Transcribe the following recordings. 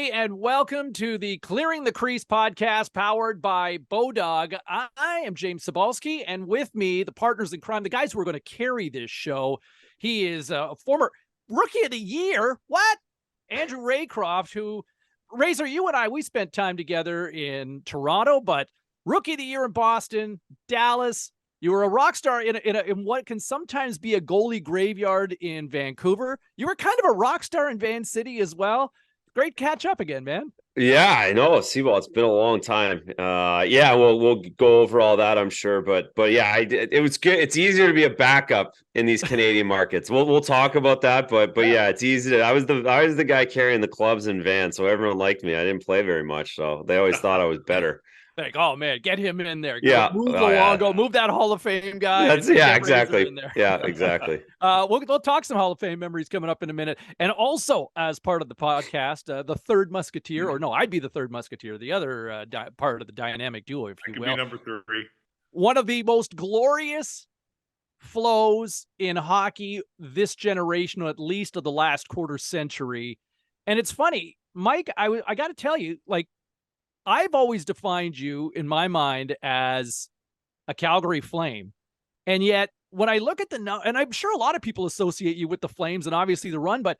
everybody, and welcome to the Clearing the Crease podcast powered by BODOG. I am James Cybulski, and with me, the partners in crime, the guys who are going to carry this show. He is a former Rookie of the Year. What? Andrew Raycroft, who, Razor, you and I, we spent time together in Toronto, but Rookie of the Year in Boston, Dallas. You were a rock star in what can sometimes be a goalie graveyard in Vancouver. You were kind of a rock star in Van City as well. Great catch up again, man. Yeah, I know. Seaball, it's been a long time. Yeah, we'll go over all that, I'm sure. But yeah, it was good. It's easier to be a backup in these Canadian markets. We'll talk about that. But yeah, it's easy. I was the guy carrying the clubs in Van, so everyone liked me. I didn't play very much, so they always thought I was better. Like, oh man, get him in there. Yeah, move Luongo, move that Hall of Fame guy. Exactly. Yeah, exactly. We'll talk some Hall of Fame memories coming up in a minute, and also as part of the podcast, the third Musketeer, or no, I'd be the third Musketeer, the other part of the dynamic duo, if you will. Be number 3. One of the most glorious flows in hockey this generation, or at least of the last quarter century, and it's funny, Mike. I got to tell you, like, I've always defined you in my mind as a Calgary Flame. And yet when I look at and I'm sure a lot of people associate you with the Flames and obviously the run, but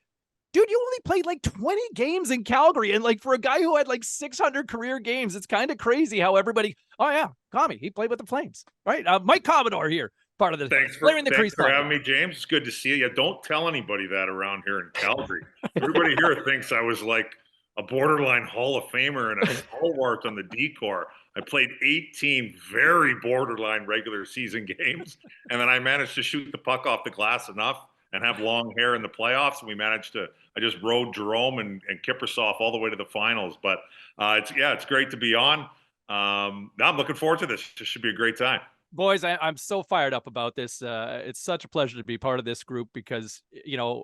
dude, you only played like 20 games in Calgary. And like for a guy who had like 600 career games, it's kind of crazy how everybody, oh yeah, Commie, he played with the Flames, right? Mike Commodore here, part of the Thanks for having me, James. It's good to see you. Don't tell anybody that around here in Calgary. Everybody here thinks I was like a borderline Hall of Famer and a stalwart on the D-Corps. I played 18 very borderline regular season games, and then I managed to shoot the puck off the glass enough and have long hair in the playoffs, and I just rode Jerome and Kiprusoff all the way to the finals. But it's great to be on. I'm looking forward to this. This should be a great time. Boys, I'm so fired up about this. It's such a pleasure to be part of this group because,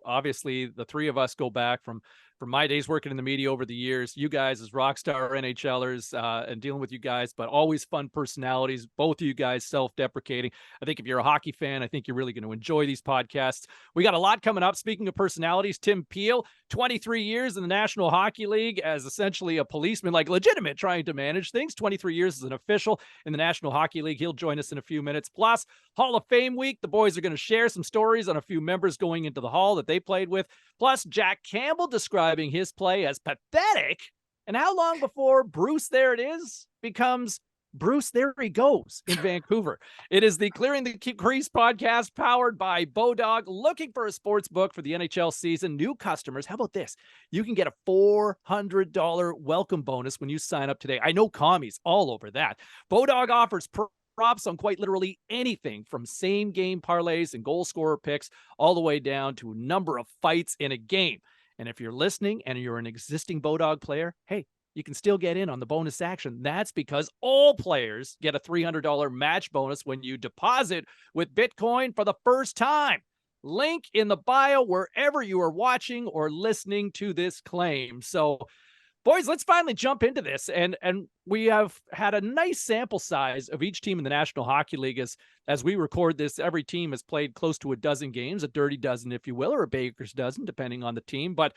obviously the three of us go back from my days working in the media over the years, you guys as rock star NHLers and dealing with you guys, but always fun personalities, both of you guys self-deprecating. I think if you're a hockey fan, I think you're really going to enjoy these podcasts. We got a lot coming up. Speaking of personalities, Tim Peele, 23 years in the National Hockey League as essentially a policeman, like legitimate, trying to manage things. 23 years as an official in the National Hockey League. He'll join us in a few minutes. Plus, Hall of Fame week. The boys are going to share some stories on a few members going into the Hall that they played with. Plus, Jack Campbell describing his play as pathetic, and how long before Bruce there it is becomes Bruce there he goes in Vancouver. It is the Clearing the Crease podcast powered by BODOG. Looking for a sports book for the NHL season, new customers, how about this? You can get a $400 welcome bonus when you sign up today. I know Commie's all over that. BODOG offers props on quite literally anything from same game parlays and goal scorer picks all the way down to a number of fights in a game. And if you're listening and you're an existing BODOG player, hey, you can still get in on the bonus action. That's because all players get a $300 match bonus when you deposit with Bitcoin for the first time. Link in the bio wherever you are watching or listening to this claim. So, boys, let's finally jump into this. And we have had a nice sample size of each team in the National Hockey League. As we record this, every team has played close to a dozen games, a dirty dozen, if you will, or a baker's dozen, depending on the team. But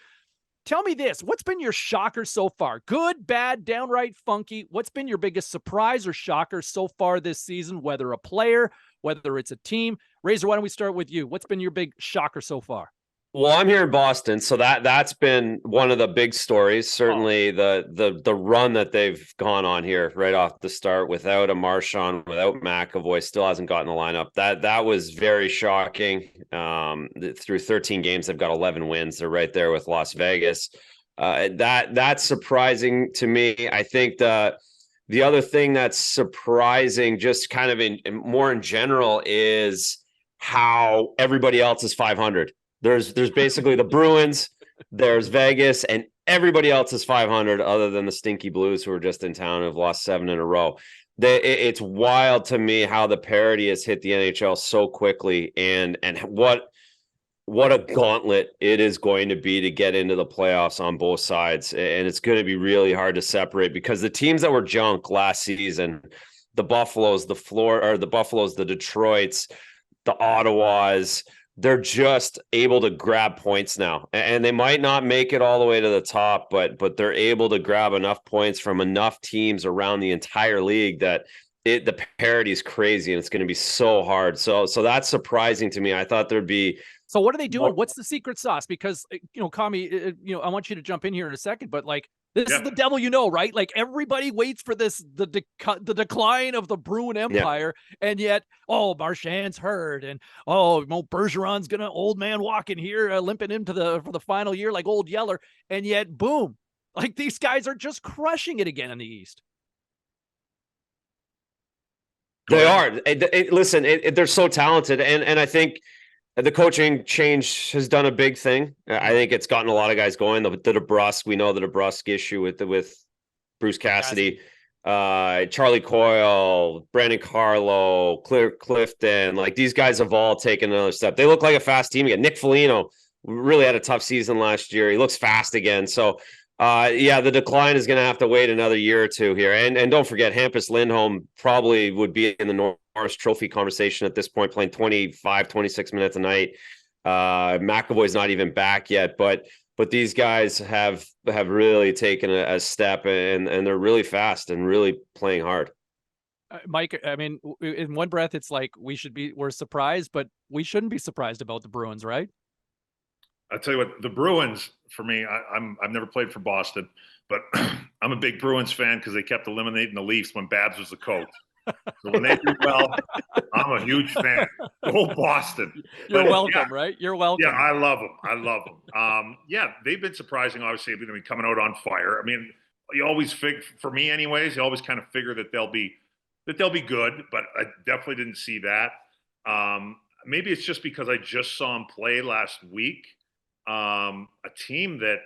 tell me this, what's been your shocker so far? Good, bad, downright funky? What's been your biggest surprise or shocker so far this season, whether a player, whether it's a team? Razor, why don't we start with you? What's been your big shocker so far? Well, I'm here in Boston, so that's been one of the big stories. Certainly, the run that they've gone on here right off the start, without a Marchand, without McAvoy, still hasn't gotten the lineup. That was very shocking. Through 13 games, they've got 11 wins. They're right there with Las Vegas. That's surprising to me. I think the other thing that's surprising, just kind of in more in general, is how everybody else is 500. There's basically the Bruins, there's Vegas, and everybody else is 500 other than the Stinky Blues, who are just in town and have lost 7 in a row. It's wild to me how the parity has hit the NHL so quickly, and what a gauntlet it is going to be to get into the playoffs on both sides. And it's going to be really hard to separate, because the teams that were junk last season, the Buffaloes, the Detroits, the Ottawas, they're just able to grab points now, and they might not make it all the way to the top, but they're able to grab enough points from enough teams around the entire league that the parity is crazy, and it's going to be so hard. So that's surprising to me. I thought there'd be. So what are they doing? What's the secret sauce? Because, Commie, I want you to jump in here in a second, but like, this is the devil, right? Like, everybody waits for the decline of the Bruin Empire, and yet, Marchand's hurt, and Bergeron's gonna old man walking here, limping him for the final year like old Yeller, and yet, boom, like these guys are just crushing it again in the East. They are. Listen, they're so talented, and I think the coaching change has done a big thing. I think it's gotten a lot of guys going. The DeBrusk, we know the DeBrusk issue with Bruce Cassidy, Charlie Coyle, Brandon Carlo, Clifton. Like, these guys have all taken another step. They look like a fast team again. Nick Foligno really had a tough season last year. He looks fast again. So, the decline is going to have to wait another year or two here. And don't forget, Hampus Lindholm probably would be in the Norris Trophy conversation at this point, playing 25, 26 minutes a night. McAvoy's not even back yet, but these guys have really taken a step, and they're really fast and really playing hard. Mike, I mean, in one breath, it's like we're surprised, but we shouldn't be surprised about the Bruins, right? I'll tell you what, the Bruins, for me, I've never played for Boston, but I'm a big Bruins fan because they kept eliminating the Leafs when Babs was the coach. So when they do well, I'm a huge fan. Go Boston. You're welcome, right? You're welcome. Yeah, I love them. They've been surprising, obviously, coming out on fire. I mean, you always for me anyways, you always kind of figure that they'll be good, but I definitely didn't see that. Maybe it's just because I just saw them play last week. A team that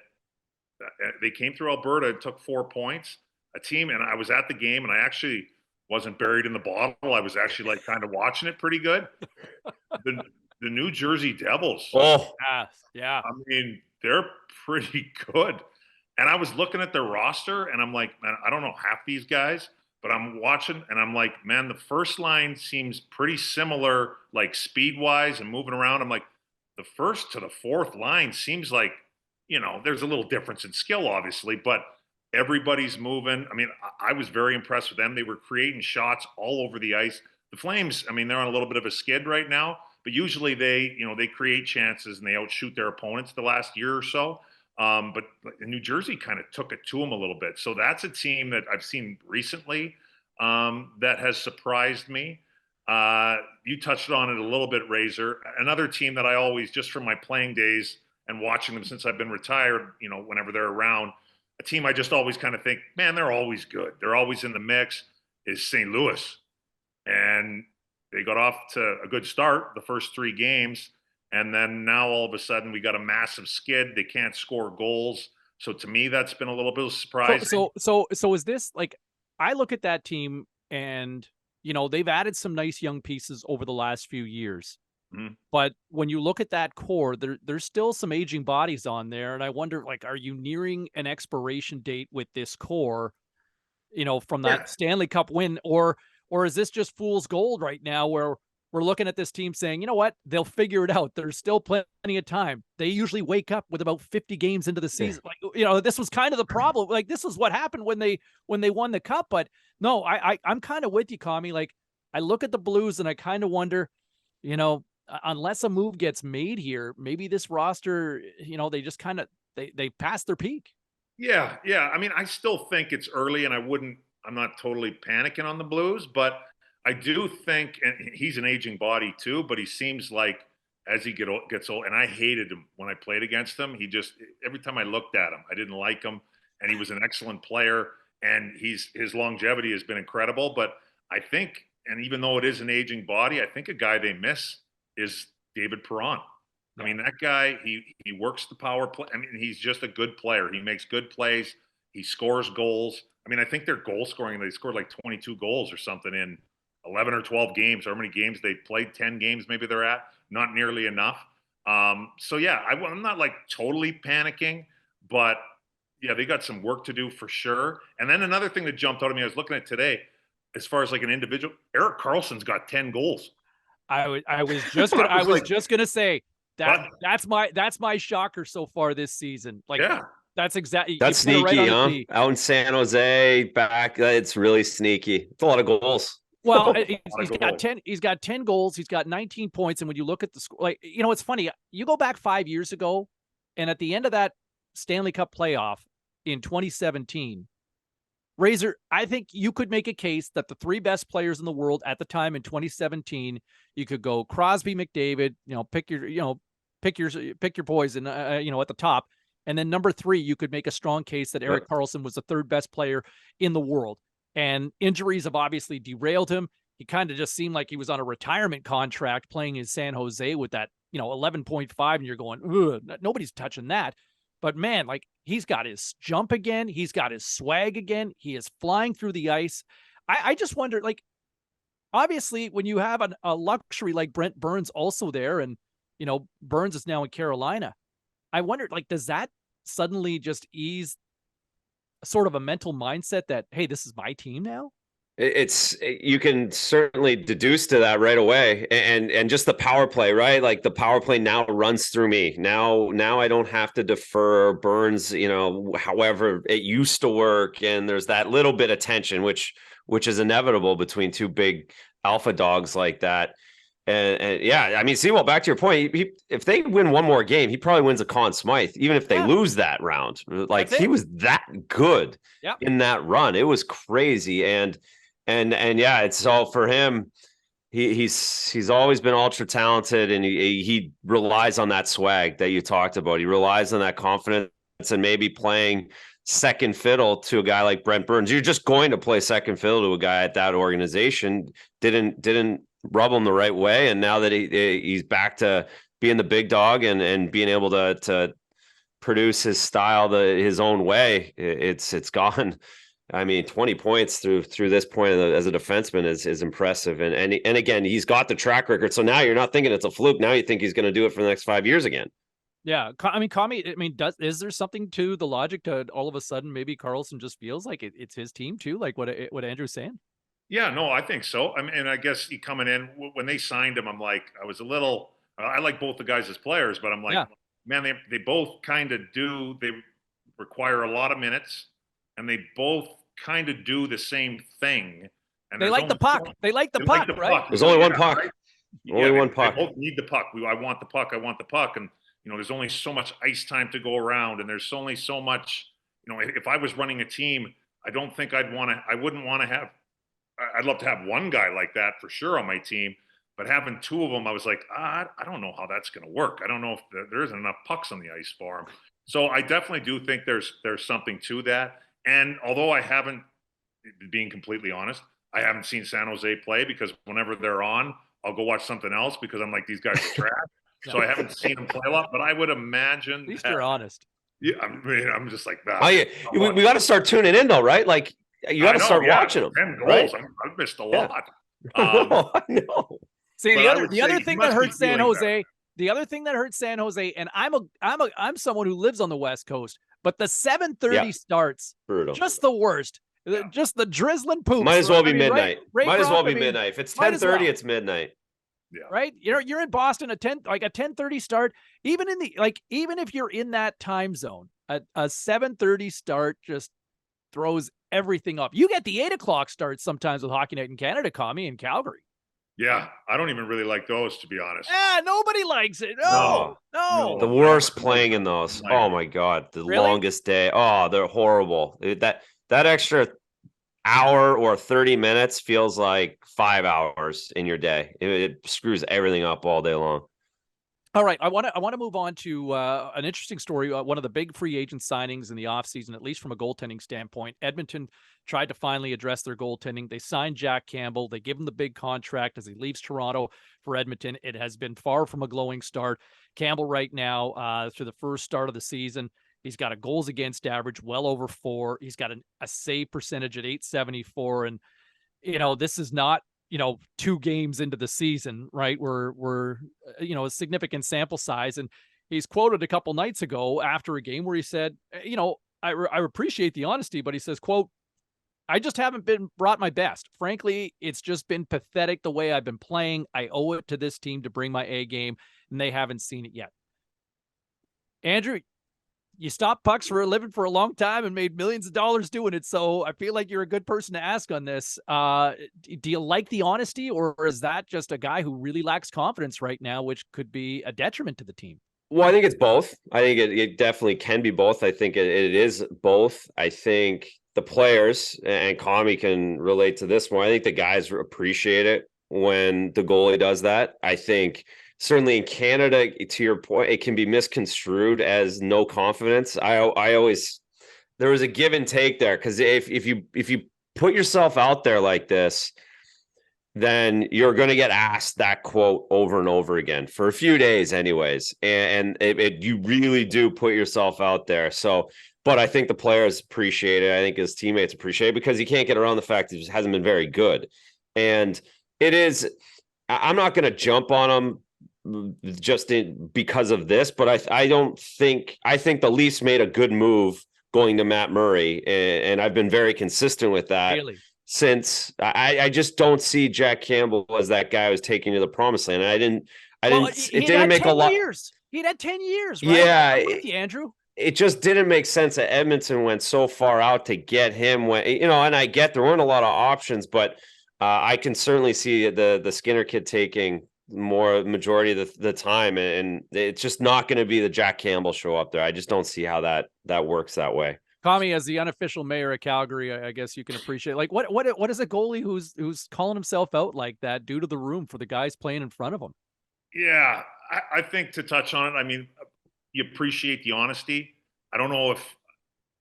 they came through Alberta and took 4 points. A team, and I was at the game, and I actually wasn't buried in the bottle. I was actually like kind of watching it pretty good. The New Jersey Devils. Oh, yeah. I mean, they're pretty good. And I was looking at their roster, and I'm like, man, I don't know half these guys, but I'm watching, and I'm like, man, the first line seems pretty similar, like speed-wise and moving around. I'm like, the first to the fourth line seems like, there's a little difference in skill, obviously, but everybody's moving. I mean, I was very impressed with them. They were creating shots all over the ice. The Flames, I mean, they're on a little bit of a skid right now, but usually they create chances and they outshoot their opponents the last year or so. But New Jersey kind of took it to them a little bit. So that's a team that I've seen recently that has surprised me. You touched on it a little bit, Razor. Another team that I always, just from my playing days and watching them since I've been retired, whenever they're around, a team I just always kind of think, man, they're always good. They're always in the mix, is St. Louis. And they got off to a good start the first 3 games. And then now all of a sudden we got a massive skid. They can't score goals. So to me, that's been a little bit of a surprise. So is this like, I look at that team and, they've added some nice young pieces over the last few years. Mm-hmm. But when you look at that core, there's still some aging bodies on there. And I wonder, like, are you nearing an expiration date with this core, from that Stanley Cup win, or is this just fool's gold right now where we're looking at this team saying, you know what, they'll figure it out. There's still plenty of time. They usually wake up with about 50 games into the season. Like, this was kind of the problem. Like, this is what happened when they won the cup. But no, I'm kind of with you, Commie. Like, I look at the Blues and I kind of wonder, unless a move gets made here, maybe this roster, they just kind of, they passed their peak. Yeah. I mean, I still think it's early, and I'm not totally panicking on the Blues, but I do think, and he's an aging body too, but he seems like as he gets old, and I hated him when I played against him. Every time I looked at him, I didn't like him, and he was an excellent player, and his longevity has been incredible. But I think, and even though it is an aging body, I think a guy they miss is David Perron. I mean, that guy, he works the power play. I mean, he's just a good player. He makes good plays. He scores goals. I mean, I think their goal scoring, they scored like 22 goals or something in 11 or 12 games, or how many games they played, 10 games maybe they're at, not nearly enough. So yeah, I'm not like totally panicking, but yeah, they got some work to do for sure. And then another thing that jumped out at me, I was looking at today, as far as like an individual, Erik Karlsson's got 10 goals. I was just gonna say But that's my shocker so far this season. Like, yeah, that's exactly, That's you put it right sneaky, on the huh? tee. Out in San Jose, back. It's really sneaky. It's a lot of goals. Well, Lot he's of got goals. 10. He's got 10 goals. He's got 19 points. And when you look at the score, like, it's funny. You go back 5 years ago, and at the end of that Stanley Cup playoff in 2017, Razor, I think you could make a case that the three best players in the world at the time in 2017, you could go Crosby, McDavid. Pick your poison. At the top, and then number 3, you could make a strong case that Erik Karlsson was the third best player in the world. And injuries have obviously derailed him. He kind of just seemed like he was on a retirement contract playing in San Jose with that, 11.5, and you're going, ugh, nobody's touching that. But man, like, he's got his jump again. He's got his swag again. He is flying through the ice. I just wonder, like, obviously when you have a luxury like Brent Burns also there, and, Burns is now in Carolina, I wondered, like, does that suddenly just ease sort of a mental mindset that, hey, this is my team now? You can certainly deduce to that right away, and just the power play, right? Like, the power play now runs through me. Now I don't have to defer Burns, however it used to work, and there's that little bit of tension, which is inevitable between two big alpha dogs like that. And yeah, I mean, Sewell, back to your point, if they win one more game, he probably wins a Conn Smythe, even if they lose that round. Like, he was that good in that run. It was crazy. And yeah, it's all for him. He's always been ultra talented, and he relies on that swag that you talked about. He relies on that confidence, and maybe playing second fiddle to a guy like Brent Burns. You're just going to play second fiddle to a guy at that organization. Didn't rub him the right way, and now that he's back to being the big dog and being able to produce his style his own way, it's gone. I mean, 20 points through this point as a defenseman is impressive, and again, he's got the track record. So now you're not thinking it's a fluke. Now you think he's going to do it for the next 5 years again. Yeah, I mean, Commie, is there something to the logic to all of a sudden maybe Karlsson just feels like it's his team too, like what Andrew's saying? Yeah, no, I think so. I mean, and I guess he coming in when they signed him, I'm like, I was a little. I like both the guys as players, but I'm like, man, they both kind of do. They require a lot of minutes, and they both kind of do the same thing. And they like the puck. They like the puck, right? There's only one puck. Right? Only one puck. They both need the puck. I want the puck. I want the puck. And there's only so much ice time to go around, and there's only so much. If I was running a team, I don't think I wouldn't want to have. I'd love to have one guy like that for sure on my team, but having two of them, I was like, I don't know how that's going to work. I don't know if there isn't enough pucks on the ice for him. So I definitely do think there's something to that. And although I haven't, being completely honest, I haven't seen San Jose play, because whenever they're on, I'll go watch something else because I'm like, these guys are trash. So I haven't seen them play a lot, but I would imagine. At least you're honest. Yeah, I mean, I'm just like that. We got to start tuning in though, right? Like, you got to start watching them. 10 goals. Right? I've missed a lot. I know. See, the other thing that hurt San Jose, the other thing that hurt San Jose, and I'm someone who lives on the West Coast, but the 7:30 starts, brutal. Just the worst. Yeah. Just the drizzling poops. Might as well be midnight. Might as well be midnight. If it's 10:30, it's midnight. Yeah. Right. You're in Boston at 10:30 start. Even if you're in that time zone, a 7:30 start just throws everything up. You get the 8:00 start sometimes with Hockey Night in Canada, Commie, in Calgary. Yeah, I don't even really like those, to be honest. Yeah, nobody likes it. No. The worst playing in those. Oh my God, the longest day. Oh, they're horrible. That extra hour or 30 minutes feels like 5 hours in your day. It screws everything up all day long. All right, I want to move on to an interesting story. One of the big free agent signings in the offseason, at least from a goaltending standpoint. Edmonton tried to finally address their goaltending. They signed Jack Campbell. They give him the big contract as he leaves Toronto for Edmonton. It has been far from a glowing start. Campbell right now, through the first start of the season, he's got a goals against average well over 4. He's got a save percentage at .874. And, this is not, 2 games into the season, right? We're a significant sample size. And he's quoted a couple nights ago after a game where he said, I appreciate the honesty, but he says, quote, I just haven't been brought my best. Frankly, it's just been pathetic the way I've been playing. I owe it to this team to bring my A game, and they haven't seen it yet. Andrew, you stopped pucks for a living for a long time and made millions of dollars doing it. So I feel like you're a good person to ask on this. Do you like the honesty, or is that just a guy who really lacks confidence right now, which could be a detriment to the team? Well, I think it's both. I think it definitely can be both. I think it is both. I think the players, and Commie can relate to this more, I think the guys appreciate it when the goalie does that. I think certainly in Canada, to your point, it can be misconstrued as no confidence. I always, there was a give and take there, because if you put yourself out there like this, then you're going to get asked that quote over and over again for a few days anyways. And you really do put yourself out there. So, but I think the players appreciate it. I think his teammates appreciate it, because you can't get around the fact that it just hasn't been very good. And I'm not going to jump on him because of this, but I think the Leafs made a good move going to Matt Murray. And I've been very consistent with that. Really? Since I just don't see Jack Campbell as that guy who's taking you to the promised land. It didn't make a lot. He'd had 10 years, right? Yeah. I'm with you, Andrew. It just didn't make sense that Edmonton went so far out to get him when, and I get there weren't a lot of options, but I can certainly see the Skinner kid taking majority of the time, and it's just not going to be the Jack Campbell show up there. I just don't see how that works that way. Commie, as the unofficial mayor of Calgary, I guess you can appreciate, like, what is a goalie who's calling himself out like that due to the room for the guys playing in front of him? Yeah, I think, to touch on it, I mean, you appreciate the honesty. I don't know if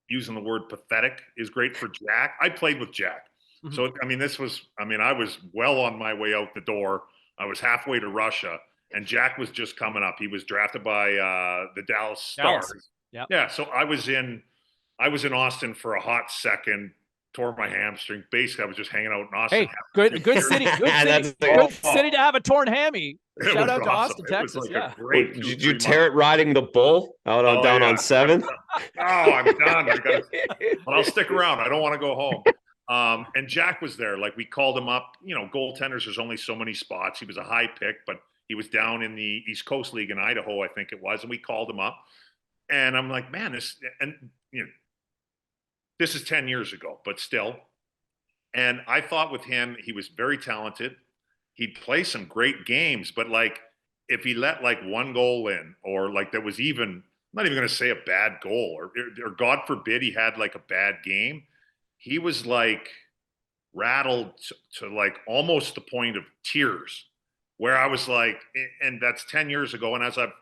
using the word pathetic is great for Jack. I played with Jack. Mm-hmm. So, I mean, I was well on my way out the door. I was halfway to Russia, and Jack was just coming up. He was drafted by the Dallas Stars. Yeah. Yeah. So I was in Austin for a hot second, tore my hamstring. Basically, I was just hanging out in Austin. Hey, good city. Good city to have a torn hammy. Shout out to Austin, Texas. Like did you tear it riding the bull down on 7th? I'm done. But I'll stick around. I don't want to go home. And Jack was there. Like, we called him up. Goaltenders, there's only so many spots. He was a high pick, but he was down in the East Coast League in Idaho, I think it was. And we called him up. And I'm like, man, this is 10 years ago, but still. And I thought with him, he was very talented. He'd play some great games, but like, if he let like one goal in, or like there was even, I'm not even going to say a bad goal, or God forbid he had like a bad game, he was like rattled to like almost the point of tears, where I was like, and that's 10 years ago. And as I've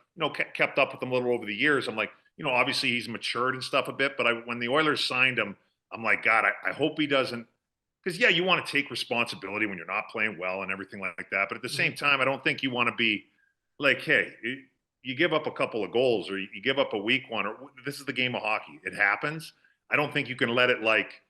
kept up with him a little over the years, I'm like, obviously he's matured and stuff a bit, but when the Oilers signed him, I'm like, God, I hope he doesn't, because yeah, you want to take responsibility when you're not playing well and everything like that. But at the same time, I don't think you want to be like, hey, you give up a couple of goals, or you give up a weak one, or this is the game of hockey. It happens. I don't think you can let it like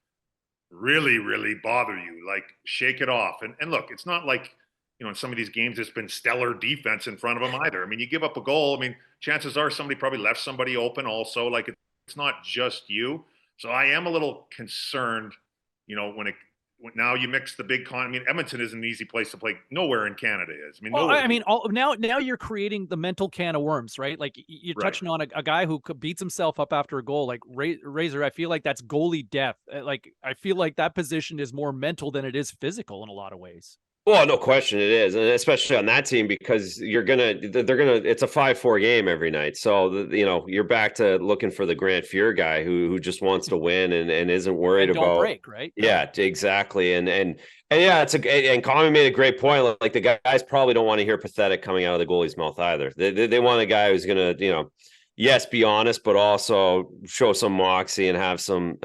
really, really bother you, like shake it off. And look, it's not like, in some of these games, it's been stellar defense in front of them either. I mean, you give up a goal. I mean, chances are somebody probably left somebody open also. Like, it's not just you. So I am a little concerned, when now you mix the big I mean, Edmonton isn't an easy place to play. Nowhere in Canada is. I mean, now you're creating the mental can of worms, right? Like, you're touching on a guy who beats himself up after a goal. Like, Razor, I feel like that's goalie death. Like, I feel like that position is more mental than it is physical in a lot of ways. Well, no question it is, and especially on that team, because it's a 5-4 game every night. So you're back to looking for the Grant Fuhr guy who just wants to win and isn't worried about don't break, right? Yeah, exactly. And yeah, and Commie made a great point. Like, the guys probably don't want to hear pathetic coming out of the goalie's mouth either. They want a guy who's gonna yes, be honest, but also show some moxie and have some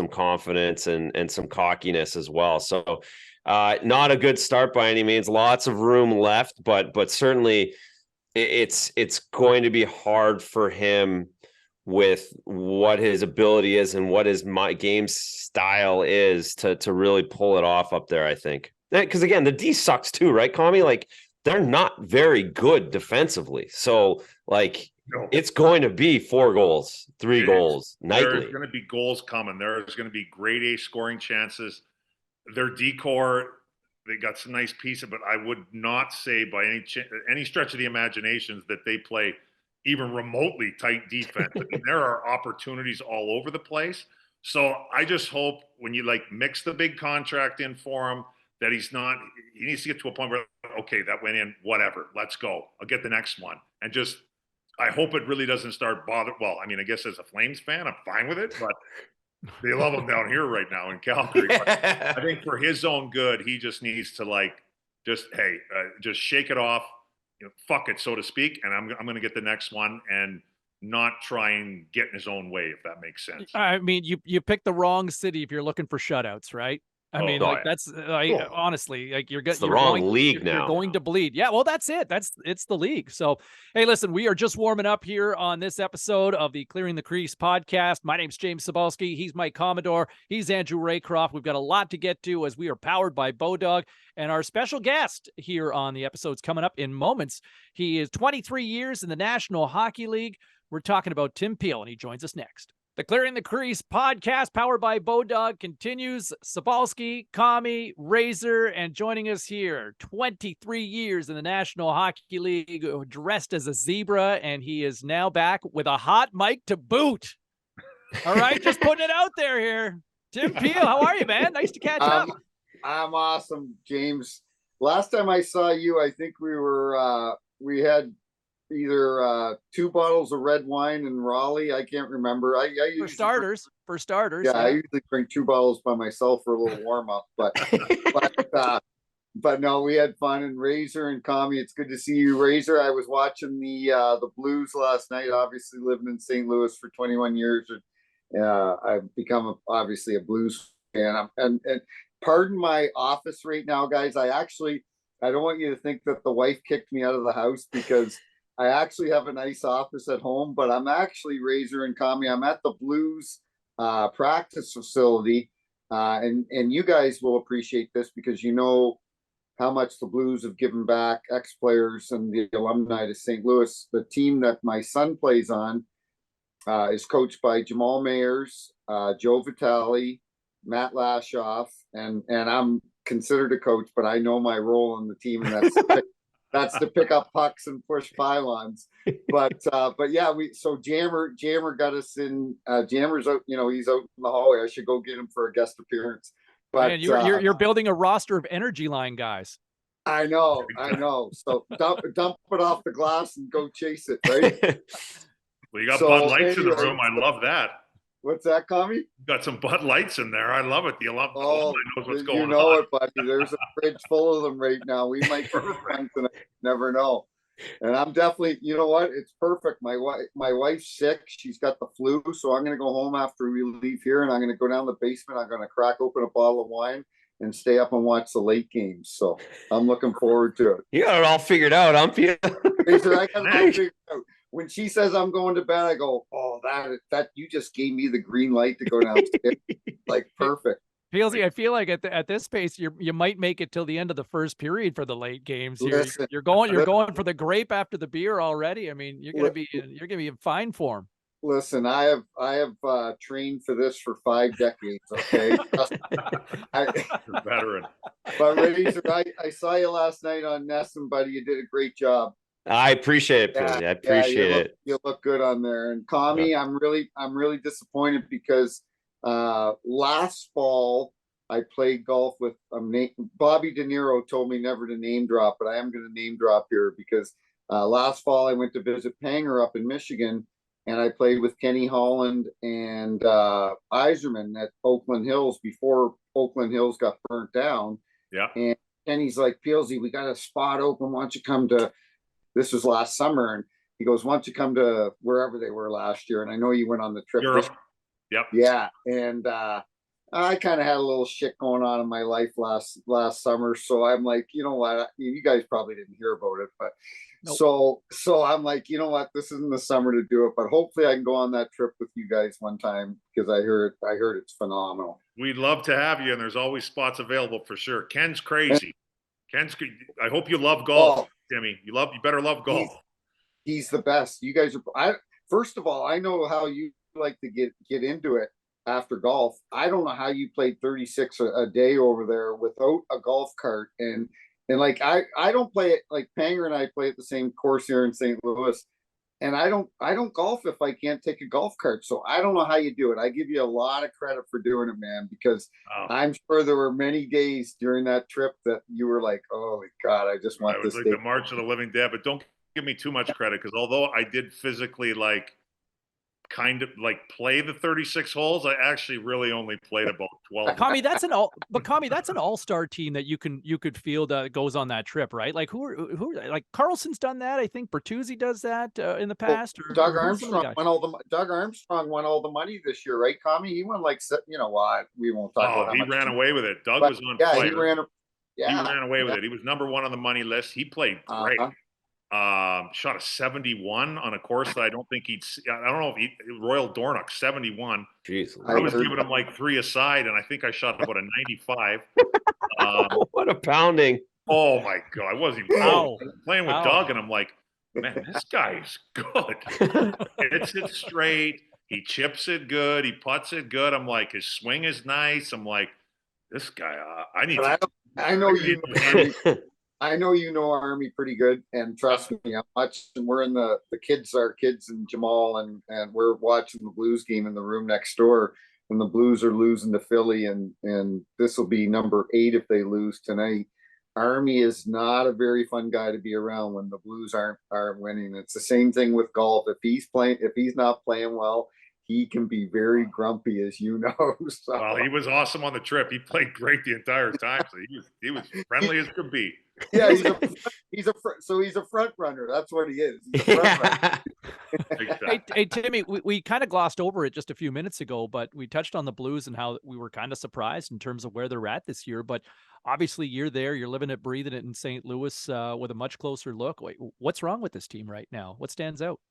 confidence and some cockiness as well. So. Not a good start by any means. Lots of room left, but certainly it's going to be hard for him with what his ability is and what his game style is to really pull it off up there, I think. Because again, the D sucks too, right, Commie? Like, they're not very good defensively. So like, No. It's going to be 4 goals, 3 goals nightly. There's going to be goals coming. There's going to be grade A scoring chances. Their decor, they got some nice pieces, but I would not say by any stretch of the imaginations that they play even remotely tight defense. I mean, there are opportunities all over the place. So I just hope when you like mix the big contract in for him, that he needs to get to a point where, okay, that went in, whatever, let's go. I'll get the next one. And just, I hope it really doesn't start bothering. Well, I mean, I guess as a Flames fan, I'm fine with it, but they love him down here right now in Calgary. But I think for his own good, he just needs to just shake it off, fuck it, so to speak. And I'm going to get the next one and not try and get in his own way, if that makes sense. I mean, you picked the wrong city if you're looking for shutouts, right? That's honestly, like you're the wrong league now. You're going to bleed. Yeah, well, that's it. It's the league. So, hey, listen, we are just warming up here on this episode of the Clearing the Crease podcast. My name's James Cybulski. He's my Commodore. He's Andrew Raycroft. We've got a lot to get to as we are powered by BODOG. And our special guest here on the episode's coming up in moments. He is 23 years in the National Hockey League. We're talking about Tim Peele, and he joins us next. The Clearing the Crease podcast, powered by BODOG, continues. Cybulski, Commie, Razor, and joining us here, 23 years in the National Hockey League, dressed as a zebra, and he is now back with a hot mic to boot. All right, just putting it out there here. Tim Peele, how are you, man? Nice to catch up. I'm awesome, James. Last time I saw you, I think we had either 2 bottles of red wine in Raleigh. I can't remember. For starters. Yeah, I usually drink 2 bottles by myself for a little warm up, but no, we had fun. And Razor and Commie, it's good to see you. Razor, I was watching the Blues last night. Obviously, living in St. Louis for 21 years, I've become obviously a Blues fan. And pardon my office right now, guys. I don't want you to think that the wife kicked me out of the house, because I actually have a nice office at home, but I'm actually, Razor and Commie, I'm at the Blues practice facility. And you guys will appreciate this, because you know how much the Blues have given back, ex-players and the alumni to St. Louis. The team that my son plays on is coached by Jamal Mayers, Joe Vitale, Matt Lashoff, and I'm considered a coach, but I know my role on the team, and that's to pick up pucks and push pylons. But yeah, Jammer got us in. Jammer's out, he's out in the hallway. I should go get him for a guest appearance. But man, you're building a roster of energy line guys. I know. So dump it off the glass and go chase it, right? Well, you got Bud Lights in the room. I love that. What's that, Commie? Got some Bud Lights in there. I love it. The alumni knows what's going on. You know it, buddy. There's a fridge full of them right now. We might get something. Never know. And I'm definitely, you know what? It's perfect. My wife's sick. She's got the flu, so I'm going to go home after we leave here, and I'm going to go down the basement. I'm going to crack open a bottle of wine and stay up and watch the late games. So I'm looking forward to it. You got it all figured out. I'm feeling. I got it all figured out. When she says I'm going to bed, I go, oh, that you just gave me the green light to go downstairs. Like, perfect. Peelsy, I feel like at this pace, you might make it till the end of the first period for the late games. You're going for the grape after the beer already. I mean, you're gonna be in fine form. Listen, I have trained for this for 5 decades. Okay, veteran. But Razor, I saw you last night on Nesson, buddy. You did a great job. I appreciate it, Peele. I appreciate it. You look good on there. And Commie, yeah. I'm really disappointed, because last fall I played golf with Bobby De Niro. Told me never to name drop, but I am going to name drop here, because last fall I went to visit Panger up in Michigan, and I played with Kenny Holland and Yzerman at Oakland Hills before Oakland Hills got burnt down. Yeah. And Kenny's like, Peelsy, we got a spot open. Why don't you come to? This was last summer, and he goes, why don't you come to wherever they were last year? And I know you went on the trip. Europe. Yep. Yeah. And I kind of had a little shit going on in my life last summer. So I'm like, you know what? You guys probably didn't hear about it, but nope. So I'm like, you know what? This isn't the summer to do it, but hopefully I can go on that trip with you guys one time, because I heard it's phenomenal. We'd love to have you, and there's always spots available for sure. Ken's crazy. I hope you love golf. Timmy, you better love golf. He's the best. You guys are. First of all, I know how you like to get into it after golf. I don't know how you played 36 a day over there without a golf cart. And like I don't play it, like Panger and I play at the same course here in St. Louis. And I don't golf if I can't take a golf cart. So I don't know how you do it. I give you a lot of credit for doing it, man, because I'm sure there were many days during that trip that you were like, oh my God, I just want this. It was like the March of the Living Dead, but don't give me too much credit, because although I did physically kind of play the 36 holes, I actually really only played about 12. Commie, that's an all-star team that you could field goes on that trip, right? Like who like Karlsson's done that. I think Bertuzzi does that in the past. Well, Doug Armstrong won all the money this year, right, Commie? He won you know what? We won't talk about. He ran away with it. Doug was on fire. He ran away with it. He was number one on the money list. He played great. Shot a 71 on a course that I don't think I don't know if Royal Dornoch 71. Jeez, I was giving him like 3 aside, and I think I shot about a 95. What a pounding! Oh my God, I wasn't even playing with Doug, and I'm like, man, this guy is good. Hits it straight. He chips it good. He putts it good. I'm like, his swing is nice. I'm like, this guy. I know you. I know you know Army pretty good, and trust me, I'm watching. We're in the kids, our kids, and Jamal, and we're watching the Blues game in the room next door. When the Blues are losing to Philly, and this will be number 8 if they lose tonight. Army is not a very fun guy to be around when the Blues aren't winning. It's the same thing with golf. If he's not playing well, he can be very grumpy, as you know. So. Well, he was awesome on the trip. He played great the entire time. So he was friendly as could be. Yeah, he's a front runner. That's what he is. He's a front runner. Hey, Timmy, we kind of glossed over it just a few minutes ago, but we touched on the Blues and how we were kind of surprised in terms of where they're at this year. But obviously, you're there, you're living it, breathing it in St. Louis with a much closer look. Wait, what's wrong with this team right now? What stands out?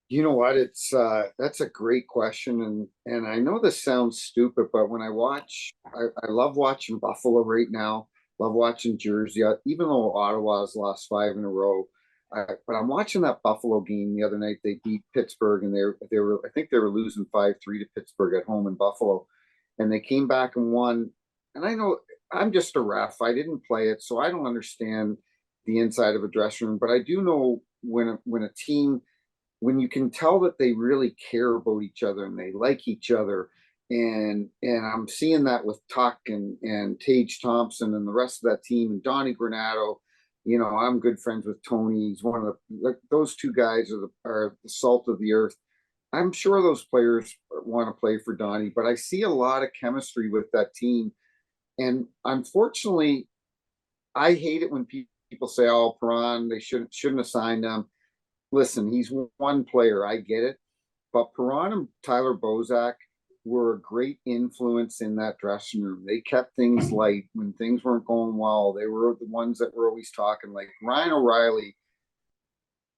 You know what? It's that's a great question, and I know this sounds stupid, but when I watch, I love watching Buffalo right now. Love watching Jersey, even though Ottawa's lost 5 in a row. But I'm watching that Buffalo game the other night. They beat Pittsburgh, and they were I think they were losing 5-3 to Pittsburgh at home in Buffalo, and they came back and won. And I know I'm just a ref. I didn't play it, so I don't understand the inside of a dressing room. But I do know when a team, when you can tell that they really care about each other and they like each other. And I'm seeing that with Tuck and Tage Thompson and the rest of that team, and Donnie Granato. You know, I'm good friends with Tony. He's one of those two guys are the salt of the earth. I'm sure those players want to play for Donnie, but I see a lot of chemistry with that team. And unfortunately, I hate it when people say, "Oh, Perron, they shouldn't have signed him." Listen, he's one player. I get it, but Perron and Tyler Bozak were a great influence in that dressing room. They kept things light when things weren't going well. They were the ones that were always talking. Like Ryan O'Reilly,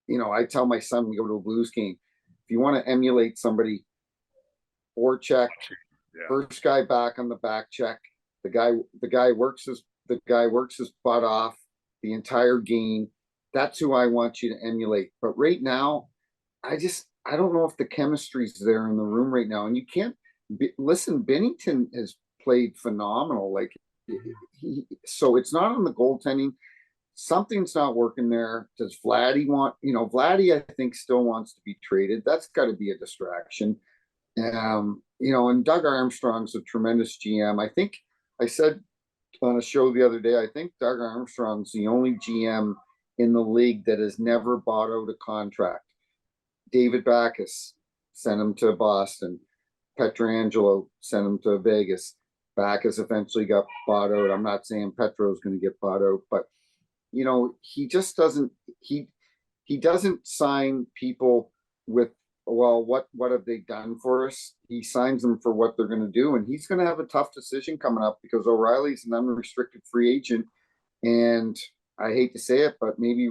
you know, I tell my son, we go to a Blues game, if you want to emulate somebody, forecheck, first guy back on the back check, the guy works his butt off the entire game. That's who I want you to emulate. But right now, I don't know if the chemistry's there in the room right now. And you can't listen. Binnington has played phenomenal. Like so it's not on the goaltending. Something's not working there. Does Vladdy want? You know, Vladdy I think still wants to be traded. That's got to be a distraction. You know, and Doug Armstrong's a tremendous GM. I think I said on a show the other day, I think Doug Armstrong's the only GM in the league that has never bought out a contract. David Backes sent him to Boston. Pietrangelo sent him to Vegas. Backes eventually got bought out. I'm not saying Petro's going to get bought out, but you know, he just doesn't. He doesn't sign people with, well, what have they done for us? He signs them for what they're going to do, and he's going to have a tough decision coming up because O'Reilly's an unrestricted free agent, and I hate to say it, but maybe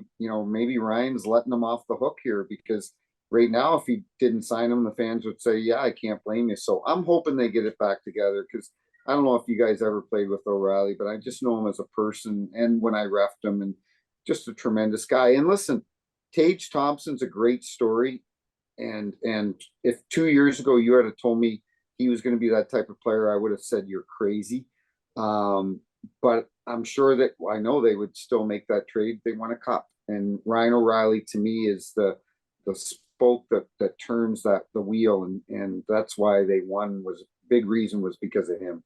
Ryan's letting him off the hook here because right now, if he didn't sign him, the fans would say, yeah, I can't blame you. So I'm hoping they get it back together because I don't know if you guys ever played with O'Reilly, but I just know him as a person and when I refed him and just a tremendous guy. And listen, Tage Thompson's a great story. And if 2 years ago you had told me he was going to be that type of player, I would have said you're crazy. But I'm sure that I know they would still make that trade. They won a cup, and Ryan O'Reilly to me is the spoke that turns the wheel, and that's why they won. Was big reason was because of him.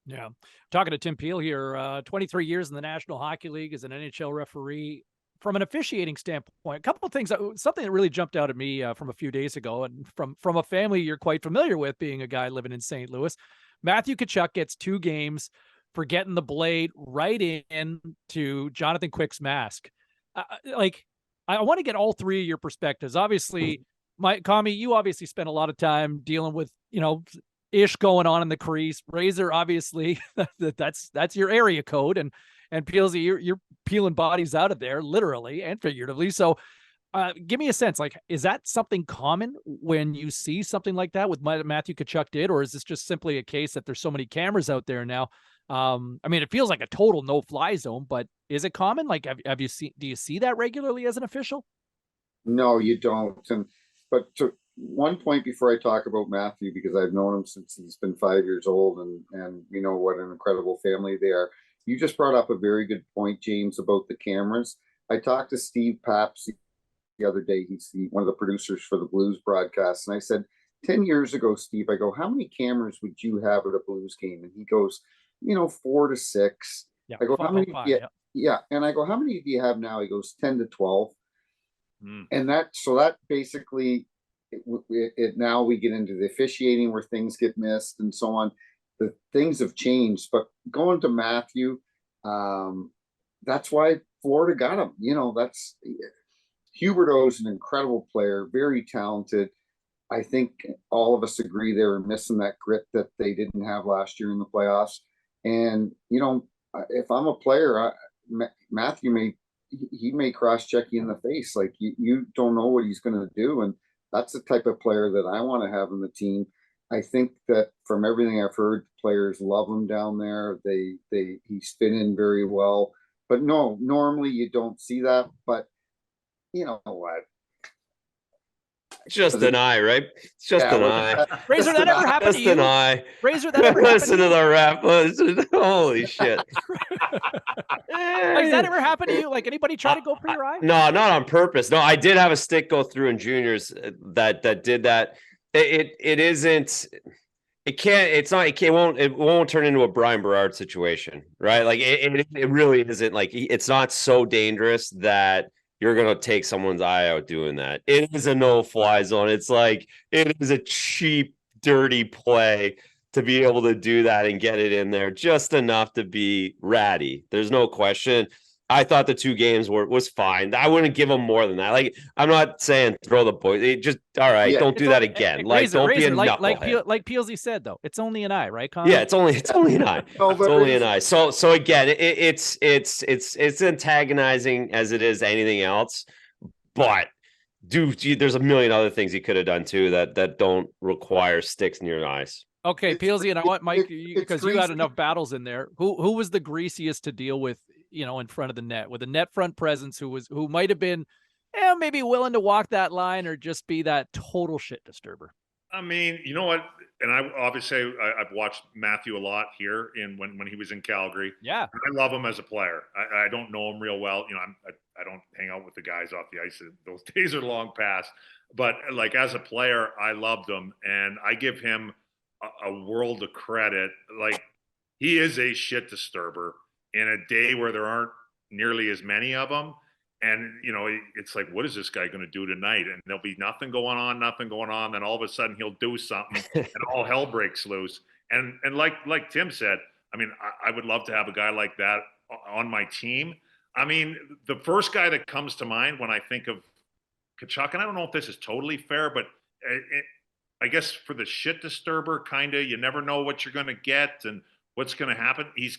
Yeah. Talking to Tim Peele here, 23 years in the National Hockey League as an NHL referee. From an officiating standpoint, a couple of things, something that really jumped out at me from a few days ago, and from a family you're quite familiar with, being a guy living in St. Louis. Matthew Tkachuk gets 2 games for getting the blade right into Jonathan Quick's mask. I want to get all 3 of your perspectives. Obviously, Commie, you obviously spent a lot of time dealing with, ish going on in the crease. Razor, obviously, that's your area code, and Peelsy, you're peeling bodies out of there, literally and figuratively. So give me a sense, is that something common when you see something like that with Matthew Tkachuk did, or is this just simply a case that there's so many cameras out there now? It feels like a total no-fly zone, but is it common? Do you see that regularly as an official? No, you don't. But to one point before I talk about Matthew, because I've known him since he's been 5 years old, and we know what an incredible family they are. You just brought up a very good point, James, about the cameras. I talked to Steve Paps the other day. He's one of the producers for the Blues broadcast. And I said, 10 years ago, Steve, I go, how many cameras would you have at a Blues game? And he goes, 4 to 6. Yeah, I go, how many? 5, yeah. And I go, how many do you have now? He goes, 10 to 12. And that basically, it now we get into the officiating where things get missed and so on. The things have changed, but going to Matthew, that's why Florida got him. That's Huberdeau's an incredible player, very talented. I think all of us agree they were missing that grit that they didn't have last year in the playoffs. And if I'm a player, Matthew may cross-check you in the face. Like you don't know what he's going to do, and that's the type of player that I want to have in the team. I think that from everything I've heard, players love him down there. He's fit in very well. But no, normally you don't see that. But you know what? It's just an eye, right? It's just an eye. Razor, that ever happened to you? Just an eye. Razor, that ever happened Listen to the rap. Holy shit. Has that ever happened to you? Anybody try to go for your eye? No, not on purpose. No, I did have a stick go through in juniors that did that. It isn't. It can't. It's not. It won't turn into a Brian Berard situation, right? It really isn't. It's not so dangerous that you're gonna take someone's eye out doing that. It is a no-fly zone. It's it is a cheap, dirty play to be able to do that and get it in there just enough to be ratty. There's no question. I thought the 2 games was fine. I wouldn't give them more than that. I'm not saying throw the boys. Just all right. Don't do that again. Don't be a knucklehead. Like Peelsy said, though, it's only an eye, right, Connor? Yeah, it's only an eye. It's only an eye. So again, it's antagonizing as it is anything else. But there's a million other things he could have done too that don't require sticks near your eyes. Okay, Peelsy, and I want Mike, because you had enough battles in there. Who was the greasiest to deal with, in front of the net, with a net front presence who might have been maybe willing to walk that line or just be that total shit disturber? You know what? And I've watched Matthew a lot here when he was in Calgary. Yeah. I love him as a player. I don't know him real well. I don't hang out with the guys off the ice. Those days are long past. But as a player, I loved him, and I give him a world of credit. He is a shit disturber in a day where there aren't nearly as many of them. And, it's what is this guy going to do tonight? And there'll be nothing going on. Then all of a sudden he'll do something and all hell breaks loose. And like Tim said, I would love to have a guy like that on my team. The first guy that comes to mind when I think of Kachuk, and I don't know if this is totally fair, but I guess for the shit disturber, you never know what you're going to get and what's going to happen. He's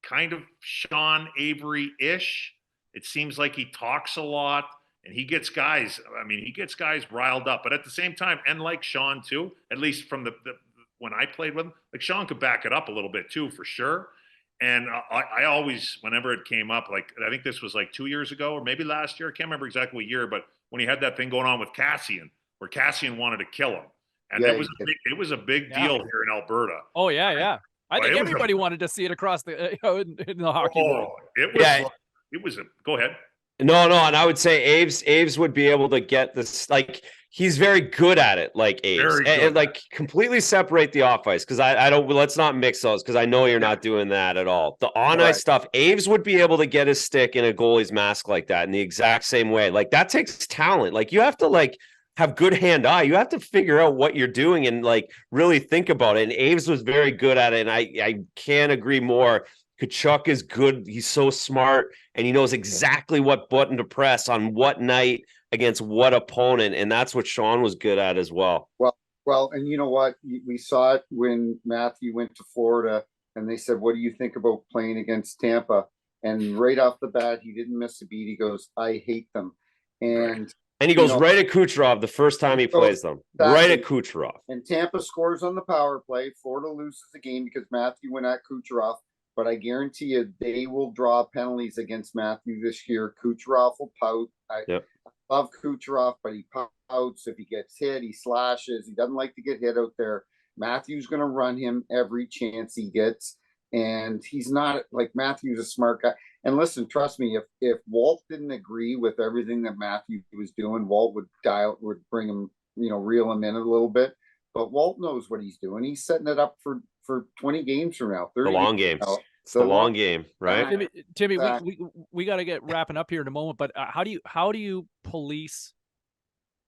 kind of Sean Avery-ish. It seems like he talks a lot and he gets guys riled up. But at the same time, and like Sean too, at least from the when I played with him, Sean could back it up a little bit too, for sure. And I always, whenever it came up, like I think this was like 2 years ago or maybe last year, I can't remember exactly what year, but when he had that thing going on with Kasian, where Kasian wanted to kill him, and Yeah, it was a big Yeah. deal here in Alberta. Oh yeah, yeah. I Well, think it was everybody wanted to see it across the in the hockey world. It was. Yeah. It was a. Go ahead. No, and I would say Aves would be able to get this. Like, he's very good at it. Like Aves, Very good. and like completely separate the off ice, because I don't. Let's not mix those, because I know you're not doing that at all. The on ice stuff, Aves would be able to get his stick in a goalie's mask like that in the exact same way. Like, that takes talent. Like, you have to like have good hand eye. You have to figure out what you're doing and like really think about it. And Aves was very good at it, and I can't agree more. Kachuck is good. He's so smart, and he knows exactly what button to press on what night against what opponent, and that's what Sean was good at as well. Well, and you know what? We saw it when Matthew went to Florida, and they said, "What do you think about playing against Tampa?" And right off the bat, he didn't miss a beat. He goes, "I hate them," and he goes right at Kucherov the first time he plays them. Right at Kucherov. And Tampa scores on the power play. Florida loses the game because Matthew went at Kucherov. But I guarantee you, they will draw penalties against Matthew this year. Kucherov will pout. I love Kucherov, but he pouts. If he gets hit, he slashes. He doesn't like to get hit out there. Matthew's going to run him every chance he gets. And he's not like Matthew's a smart guy. And listen, trust me, if Walt didn't agree with everything that Matthew was doing, Walt would bring him, reel him in a little bit. But Walt knows what he's doing. He's setting it up for 20 games from now. 30 the long games. It's the long game, right? Timmy, we got to get wrapping up here in a moment. But how do you police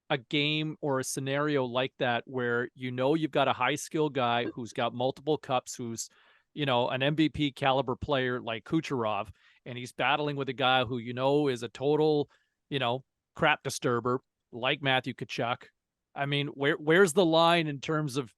a game or a scenario like that where you've got a high skill guy who's got multiple cups, who's an MVP caliber player like Kucherov, and he's battling with a guy who is a total crap disturber like Matthew Tkachuk? I mean, where's the line in terms of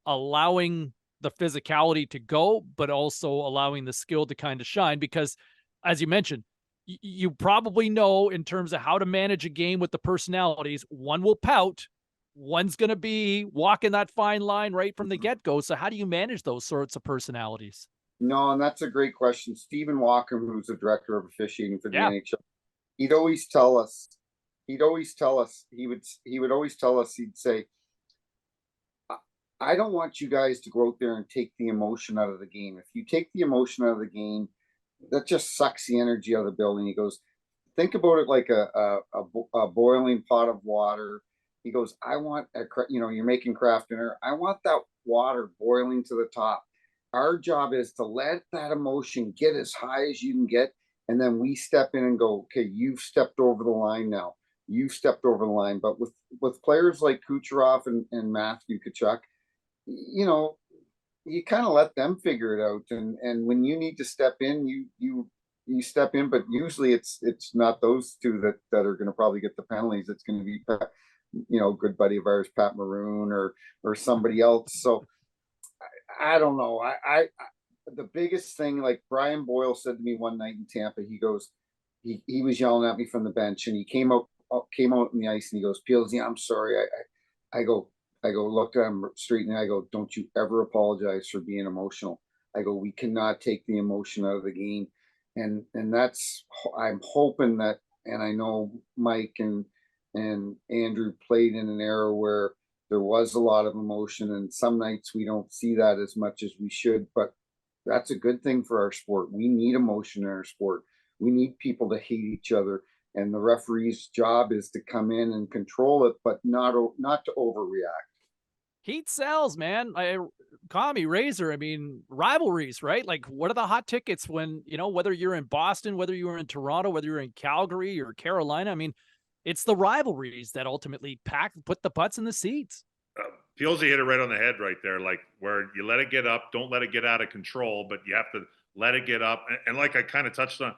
allowing the physicality to go, but also allowing the skill to kind of shine? Because as you mentioned, you probably know in terms of how to manage a game with the personalities, one will pout, one's going to be walking that fine line right from the get-go. So how do you manage those sorts of personalities? No, and that's a great question. Stephen Walker, who's the director of officiating for the NHL, he'd always tell us, he'd say, I don't want you guys to go out there and take the emotion out of the game. If you take the emotion out of the game, that just sucks the energy out of the building. He goes, think about it like a boiling pot of water. He goes, I want you're making craft dinner. I want that water boiling to the top. Our job is to let that emotion get as high as you can get. And then we step in and go, okay, you've stepped over the line now. You've stepped over the line. But with players like Kucherov and Matthew Tkachuk, you kind of let them figure it out. And when you need to step in, you step in. But usually it's not those two that are going to probably get the penalties. It's going to be, good buddy of ours, Pat Maroon or somebody else. So I don't know. I the biggest thing, like Brian Boyle said to me one night in Tampa, he goes, he was yelling at me from the bench, and he came out on the ice, and he goes, Peele, I'm sorry. I go, looked at him straight in the eye. I go, don't you ever apologize for being emotional. I go, we cannot take the emotion out of the game. And that's, I'm hoping that, and I know Mike and Andrew played in an era where there was a lot of emotion, and some nights we don't see that as much as we should, but that's a good thing for our sport. We need emotion in our sport. We need people to hate each other, and the referee's job is to come in and control it, but not to overreact. Heat sells, man. Commie, Razor, I mean, rivalries, right? Like, what are the hot tickets when, whether you're in Boston, whether you're in Toronto, whether you're in Calgary or Carolina? I mean, it's the rivalries that ultimately put the butts in the seats. Peelzy hit it right on the head right there, like where you let it get up, don't let it get out of control, but you have to let it get up. And like I kind of touched on,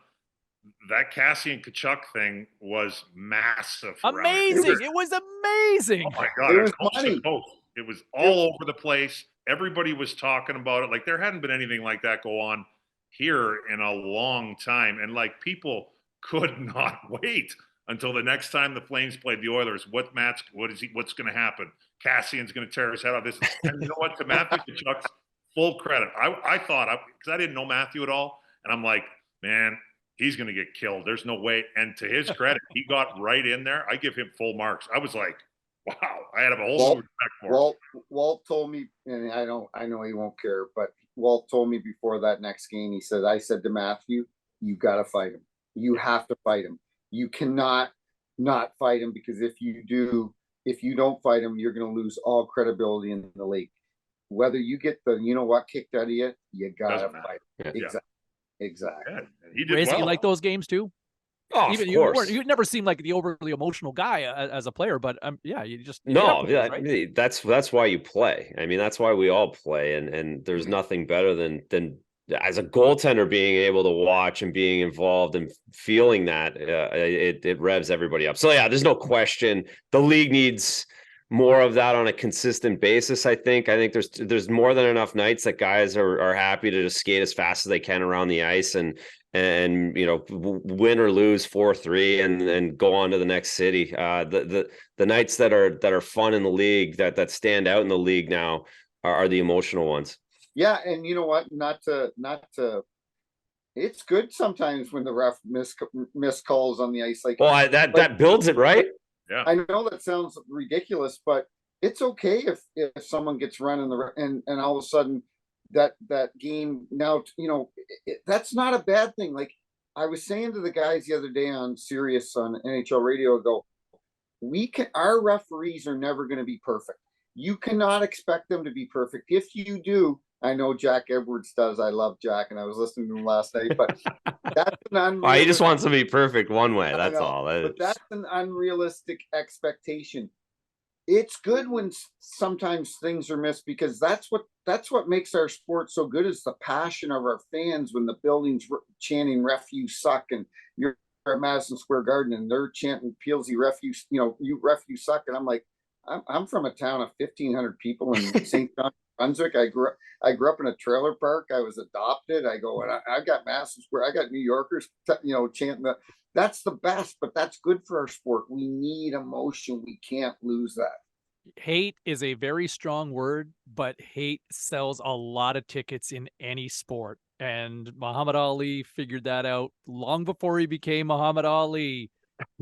that Kasian Kachuk thing was massive. Amazing. It was amazing. Oh my God. It was funny. It was all over the place. Everybody was talking about it. Like, there hadn't been anything like that go on here in a long time. And like, people could not wait until the next time the Flames played the Oilers. What's going to happen? Kasian's going to tear his head off. And you know what? To Matthew Tkachuk's full credit. I thought, because I didn't know Matthew at all, and I'm like, man, he's going to get killed. There's no way. And to his credit, he got right in there. I give him full marks. I was like, wow, I had a whole new respect for him. Walt told me, and I know he won't care, but Walt told me before that next game, I said to Matthew, you got to fight him. You have to fight him. You cannot not fight him, because if you don't fight him, you're going to lose all credibility in the league. Whether you get the, kicked out of you, you got to fight him. Yeah. Exactly. Yeah, he did Race, well. you like those games too? Oh, Even of course. you never seemed like the overly emotional guy as a player, but you just No, players, right? that's why you play. I mean, that's why we all play, and there's nothing better than as a goaltender being able to watch and being involved and feeling that it revs everybody up. So yeah, there's no question the league needs more of that on a consistent basis. I think there's more than enough nights that guys are happy to just skate as fast as they can around the ice and win or lose 4-3 and go on to the next city. The nights that are fun in the league that stand out in the league now are the emotional ones. Yeah, and you know what? Not to. It's good sometimes when the ref miss calls on the ice. Like, well, that builds it, right? Yeah, I know that sounds ridiculous, but it's okay if someone gets run and all of a sudden that game now, that's not a bad thing. Like I was saying to the guys the other day on Sirius on NHL radio ago, our referees are never going to be perfect. You cannot expect them to be perfect. If you do, I know Jack Edwards does. I love Jack, and I was listening to him last night. But that's an unrealistic. He just wants to be perfect one way. That's all. But that's an unrealistic expectation. It's good when sometimes things are missed, because that's what makes our sport so good, is the passion of our fans when the building's chanting "Ref, you suck," and you're at Madison Square Garden and they're chanting "Peelsy, ref, you ref, you suck," and I'm like, I'm from a town of 1,500 people in St. John, Brunswick. I grew up in a trailer park. I was adopted. I got Madison Square. I got New Yorkers, chanting that. That's the best, but that's good for our sport. We need emotion. We can't lose that. Hate is a very strong word, but hate sells a lot of tickets in any sport. And Muhammad Ali figured that out long before he became Muhammad Ali.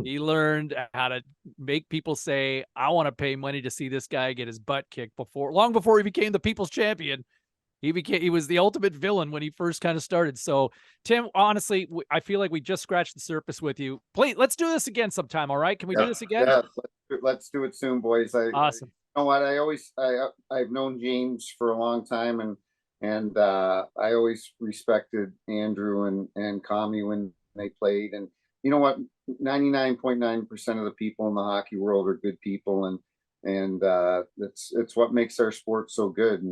He learned how to make people say, I want to pay money to see this guy get his butt kicked long before he became the people's champion. He was the ultimate villain when he first kind of started. So, Tim, honestly, I feel like we just scratched the surface with you. Please, let's do this again sometime. All right? Can we do this again? Yeah, let's do it soon, boys. Awesome. You know what? I've known James for a long time, and I always respected Andrew and Commie when they played. And you know what? 99.9% of the people in the hockey world are good people, and it's what makes our sport so good.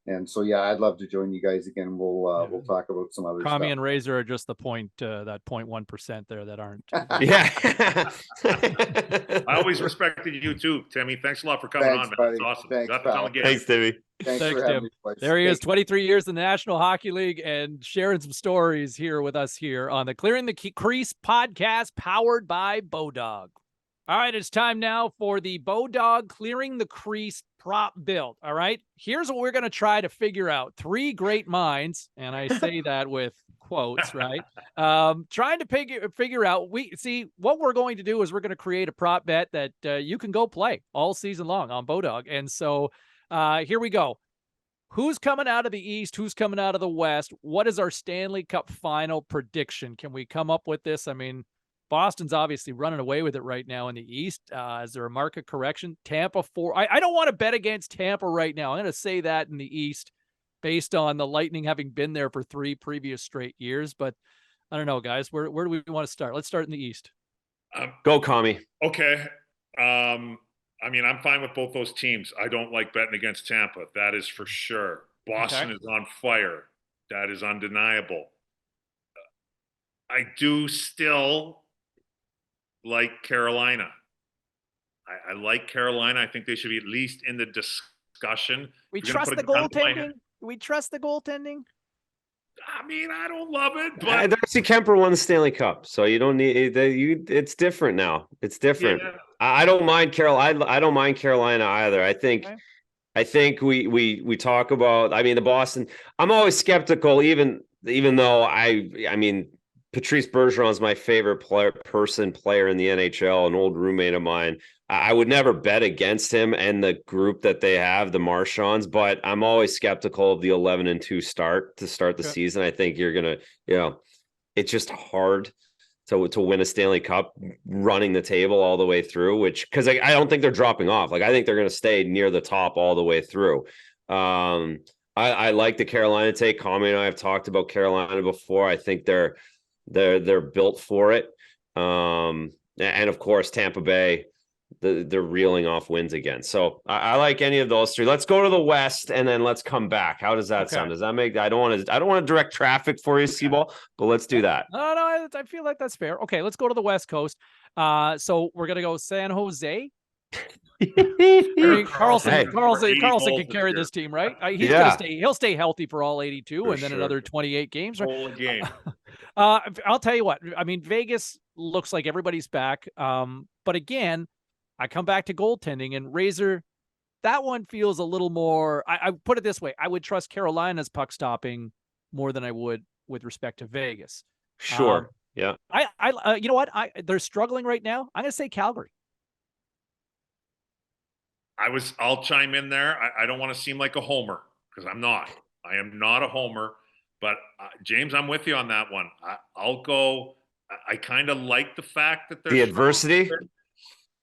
And so, yeah, I'd love to join you guys again. We'll talk about some other stuff. Commie and Razor are just the that 0.1% there that aren't. Yeah. I always respected you too, Timmy. Thanks a lot for coming on, man. Buddy. That's awesome. Thanks, pal. Thanks, Timmy. Thanks for having Tim. me, boys. There he is, 23 years in the National Hockey League and sharing some stories here with us here on the Clearing the Crease podcast, powered by BODOG. All right, it's time now for the BODOG Clearing the Crease prop build. All right, here's what we're going to try to figure out. Three great minds, and I say that with quotes, right? Trying to figure out. What we're going to do is we're going to create a prop bet that you can go play all season long on BODOG. And so here we go. Who's coming out of the East? Who's coming out of the West? What is our Stanley Cup final prediction? Can we come up with this? I mean, Boston's obviously running away with it right now in the East. Is there a market correction? Tampa 4. I don't want to bet against Tampa right now. I'm going to say that in the East based on the Lightning having been there for 3 previous straight years. But I don't know, guys. Where do we want to start? Let's start in the East. Go, Commie. Okay. I mean, I'm fine with both those teams. I don't like betting against Tampa. That is for sure. Boston is on fire. That is undeniable. I do still like Carolina. I like Carolina. I think they should be at least in the discussion. We trust the goaltending. We trust the goaltending. I mean, I don't love it, but Darcy Kemper won the Stanley Cup, so you don't need it's different now. It's different. Yeah. I don't mind Carolina. I don't mind Carolina either. I think I think we talk about, I mean, the Boston, I'm always skeptical, even though I mean, Patrice Bergeron is my favorite player in the NHL, an old roommate of mine. I would never bet against him and the group that they have, the Marchands, but I'm always skeptical of the 11-2 start to start the season. I think you're going to, it's just hard to win a Stanley Cup running the table all the way through, which, because I don't think they're dropping off. Like, I think they're going to stay near the top all the way through. I like the Carolina take. Commie and I have talked about Carolina before. I think they're built for it. And of course, Tampa Bay, they're reeling off wins again. So I like any of those three. Let's go to the West and then let's come back. How does that sound? Does that make? I don't want to direct traffic for you, Seaball, but let's do that. No, I feel like that's fair. Okay, let's go to the West Coast. So we're gonna go San Jose. I mean, Karlsson can carry this team, right? He'll stay healthy for all 82 and then another 28 games. Right? Whole game. I'll tell you what. I mean, Vegas looks like everybody's back. But again, I come back to goaltending and Razor. That one feels a little more. I put it this way: I would trust Carolina's puck stopping more than I would with respect to Vegas. Sure. Yeah. You know what? They're struggling right now. I'm gonna say Calgary. I'll chime in there. I don't want to seem like a homer because I'm not. I am not a homer. But James, I'm with you on that one. I'll go. I kind of like the fact that there's the adversity.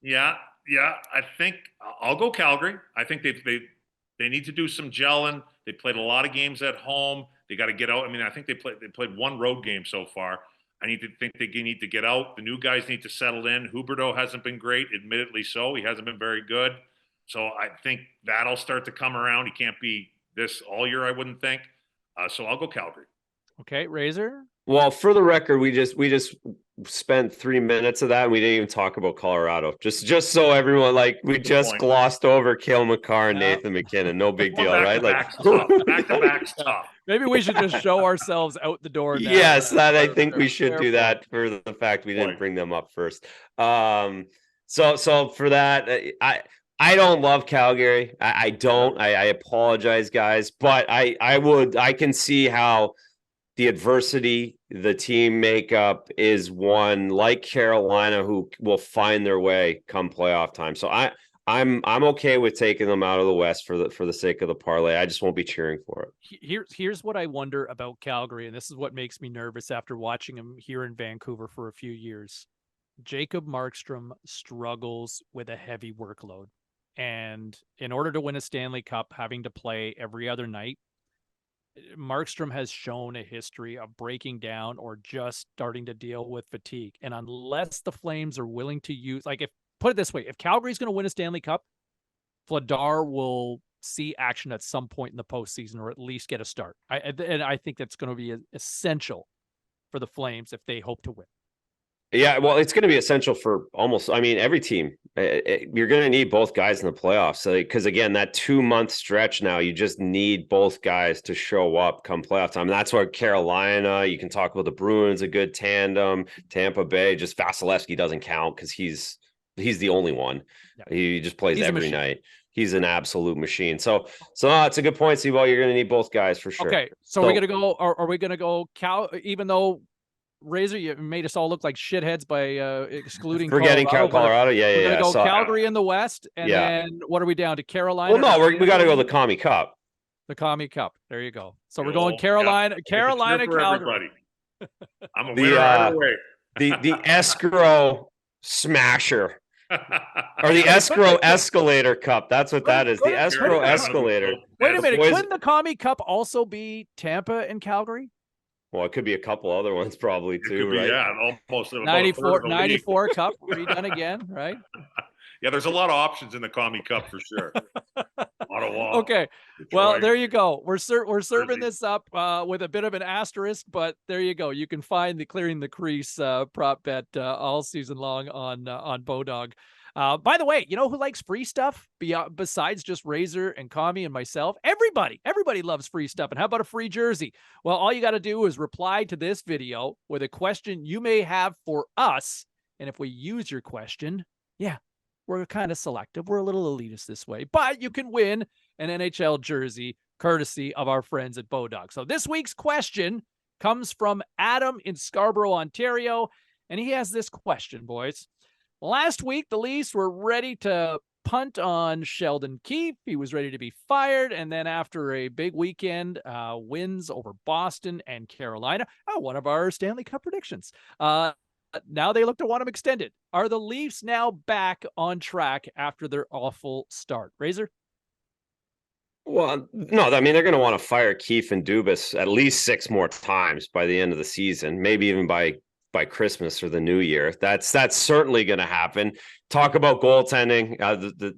Yeah. I think I'll go Calgary. I think they need to do some gelling. They played a lot of games at home. They got to get out. I mean, I think they played one road game so far. I need to get out. The new guys need to settle in. Huberdeau hasn't been great, admittedly so. He hasn't been very good. So I think that'll start to come around. He can't be this all year, I wouldn't think. So I'll go Calgary. Okay, Razor. Well, for the record, we just spent 3 minutes of that, and we didn't even talk about Colorado. Just so everyone, like, we just glossed over Cale Makar and Nathan McKinnon. No big deal, right? Like, back to back stuff. Maybe we should just show ourselves out the door now. Yes, I think we should do that for the fact we didn't bring them up first. So for that, I don't love Calgary. I don't. I apologize, guys, but I can see how the adversity, the team makeup is one like Carolina who will find their way come playoff time. So I'm okay with taking them out of the West for the sake of the parlay. I just won't be cheering for it. Here's what I wonder about Calgary, and this is what makes me nervous after watching them here in Vancouver for a few years. Jacob Markstrom struggles with a heavy workload. And in order to win a Stanley Cup, having to play every other night, Markstrom has shown a history of breaking down or just starting to deal with fatigue. And unless the Flames are willing to use, put it this way, if Calgary's going to win a Stanley Cup, Vladar will see action at some point in the postseason or at least get a start. And I think that's going to be essential for the Flames if they hope to win. Yeah, well, it's going to be essential for every team. You're going to need both guys in the playoffs. So, because again, that 2-month stretch now, you just need both guys to show up come playoff time. And that's why Carolina, you can talk about the Bruins, a good tandem. Tampa Bay, just Vasilevsky doesn't count because he's the only one. Yeah. He just plays every night. He's an absolute machine. So it's a good point, Seaball. You're going to need both guys for sure. Okay, so we're going to go, are we going to go even though Razor, you made us all look like shitheads by excluding forgetting Colorado. Yeah. We're gonna go Calgary in the West, and then what are we down to? Carolina. Well, no, we got to go the Commie Cup. The Commie Cup. There you go. So we're going Carolina, Calgary. Everybody. I'm a winner right away. the escrow smasher. Or the escrow escalator cup. That's what that is. The escrow escalator. Wait a minute. Couldn't the Commie Cup also be Tampa and Calgary? Well, it could be a couple other ones probably too, right? Yeah, almost 94 Cup redone again, right? Yeah, there's a lot of options in the Commie Cup for sure. Okay, well, there you go. We're serving this up with a bit of an asterisk, but there you go. You can find the Clearing the Crease prop bet all season long on BODOG. By the way, you know who likes free stuff besides just Razor and Commie and myself? Everybody loves free stuff. And how about a free jersey? Well, all you got to do is reply to this video with a question you may have for us. And if we use your question, we're kind of selective. We're a little elitist this way, but you can win an NHL jersey courtesy of our friends at BODOG. So this week's question comes from Adam in Scarborough, Ontario, and he has this question, boys. Last week, the Leafs were ready to punt on Sheldon Keefe. He was ready to be fired. And then after a big weekend, wins over Boston and Carolina, one of our Stanley Cup predictions. Now they look to want him extended. Are the Leafs now back on track after their awful start? Razor? Well, no, I mean, they're going to want to fire Keefe and Dubas at least 6 more times by the end of the season, maybe even by Christmas or the new year. That's certainly going to happen. Talk about goaltending.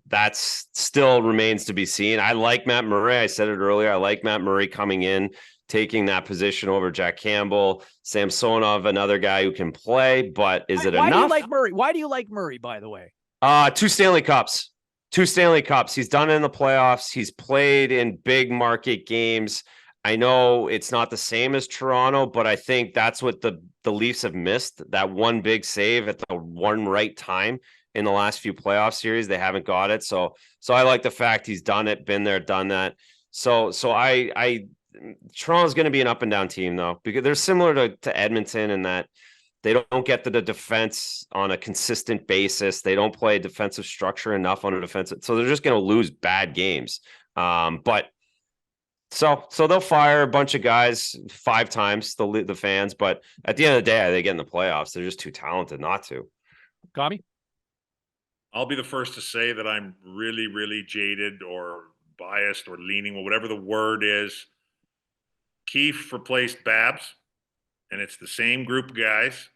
That's still remains to be seen. I like Matt Murray. I said it earlier. I like Matt Murray coming in, taking that position over Jack Campbell, Samsonov, another guy who can play, but is it enough? Why do you like Murray? Why do you like Murray, by the way? 2 Stanley Cups. 2 Stanley Cups. He's done it in the playoffs. He's played in big market games. I know it's not the same as Toronto, but I think that's what the Leafs have missed, that one big save at the one right time in the last few playoff series. They haven't got it. So I like the fact he's done it, been there, done that. So Toronto's going to be an up and down team though, because they're similar to Edmonton in that they don't get to the defense on a consistent basis. They don't play defensive structure enough on a defensive. So they're just going to lose bad games. But so they'll fire a bunch of guys 5 times, the fans. But at the end of the day, they get in the playoffs. They're just too talented not to. Commie? I'll be the first to say that I'm really, really jaded or biased or leaning, or whatever the word is. Keefe replaced Babs, and it's the same group of guys.